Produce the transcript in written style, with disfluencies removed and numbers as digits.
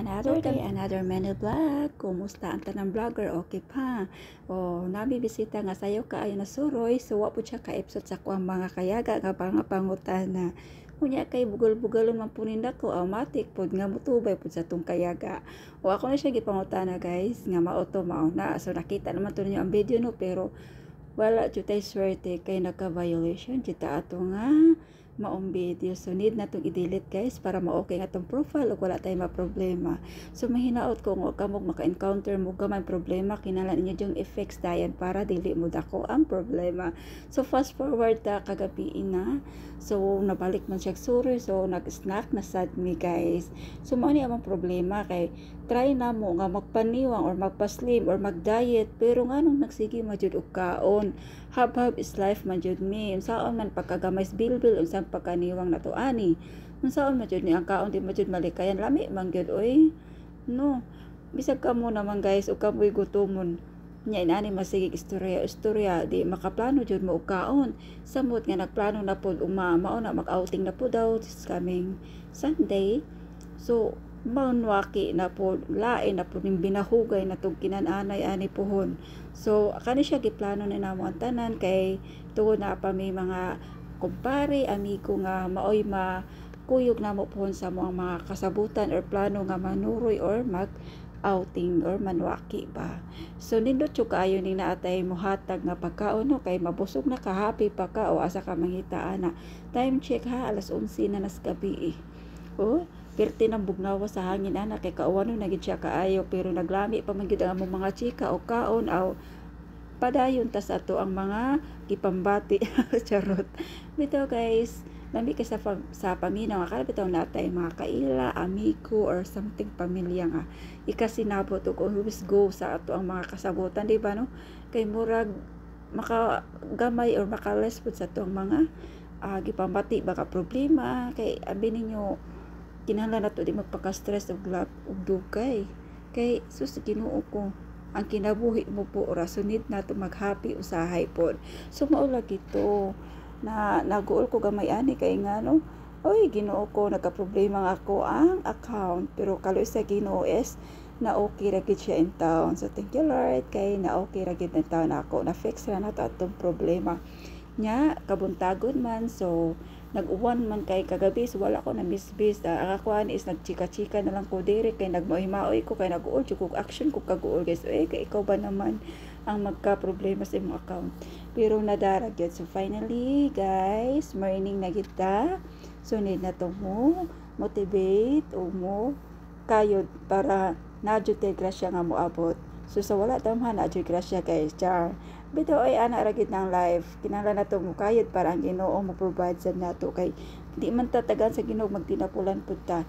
Another day, another mini vlog. Kumusta ang tanang vlogger? Okay pa. O, nabibisita nga sayo kaayo na suroy. So, wapo siya ka-episode sa kuang mga kayaga nga pangutana. Kunya kay bugol-bugalon man po ninda ko, automatic pod nga mutubay pod sa tong kayaga. O, ako na siya gipangutana guys, nga mauto mauna. So, nakita naman to ninyo ang video no, pero wala jud tay swerte kay naka-violation kita ato nga maong video. So need na itong i-delete guys para ma-okay nga itong profile o wala tayong ma-problema. So mahinaot ko nga kamog maka-encounter mo gamay problema, kinalan niyo yung effects dayan para dili mo dako ang problema. So fast forward ta kagabi na. So nabalik man siya suri, so nag-snack na sad me guys. So mao ni among problema kay try na mo nga magpaniwang or magpa-slim or mag-diet pero nganong nagsige majud og kaon. Hab-hab is life man jud mi. Unsaon man pagkagamay bilbil unsang pagkaniwang nato ani. Unsaon man jud ni ang kaon di man jud malikayan lami man gyud oy. No. Bisag kamo naman guys ug kamoy gutomon. Nya inani masigig istorya di makaplano jud mo og kaon. Samot nga nagplano na pod mao na mag-outing na po daw this coming Sunday. So manwaki na po lain na po ning binahugay na tong kinananay ani pohon. So kani siya giplano ni namo ang tanan kay tuod na pa may mga kumpare amigo nga maoy kuyog na mo pohon sa mga kasabutan or plano nga manuroy or mag outing or manwaki ba. So nindot yung kaayo ni naatay muhatag nga pagkaon no kay mabusog na ka happy pa ka o asa ka mangitaan na. Time check ha alas 11 na nas gabi Oh, perti ng bugnawa sa hangin ana kay kaawano na gid siya kaayo pero naglami pa man gid ang among mga chika o kaon aw padayon ta sa ato ang mga gipambati charot. Bitaw guys, lami kay sa paminaw akala bitaw natay mga kaila, amigo or something pamilya nga ikasinabot og always go sa ato ang mga kasabutan di ba no? Kay murag makagamay or makales pud sa ato ang mga gipambati baka problema kay abi ninyo kinahanglan nato di magpaka-stress og dugay kay sus Ginoo ko ang kinabuhi mo po rasunid nato mag-happy usahay pod. So mao lagi to na naguol ko gamay ani kay nga no oy Ginoo ko nagka-problema nga ako ang account pero kaloy sa Ginoo is na okay ra gid siya in town. So thank you Lord kay na okay ra gid in town ako na fix ra na to atong problema nya kabuntagon man. So nag-uwan man kay kagabi so wala ko na misbis ang akuan is nagchika-chika na lang ko dire kay nagmaoy-maoy ko kay nag-uol jud action ko kaguol guys kay ikaw ba naman ang magka-problema sa imong account pero nadarag yun. So finally guys morning na kita so need na to mo motivate o mo kayod para nadyo tay grasya nga moabot. So sa wala tamhan nadyo grasya guys char. Bitaw ay ana ra gid nang life kinahanglan nato mo kayod para ang Ginoo mo provide sa nato kay di man tatagan sa Ginoo magtinapulan pud ta.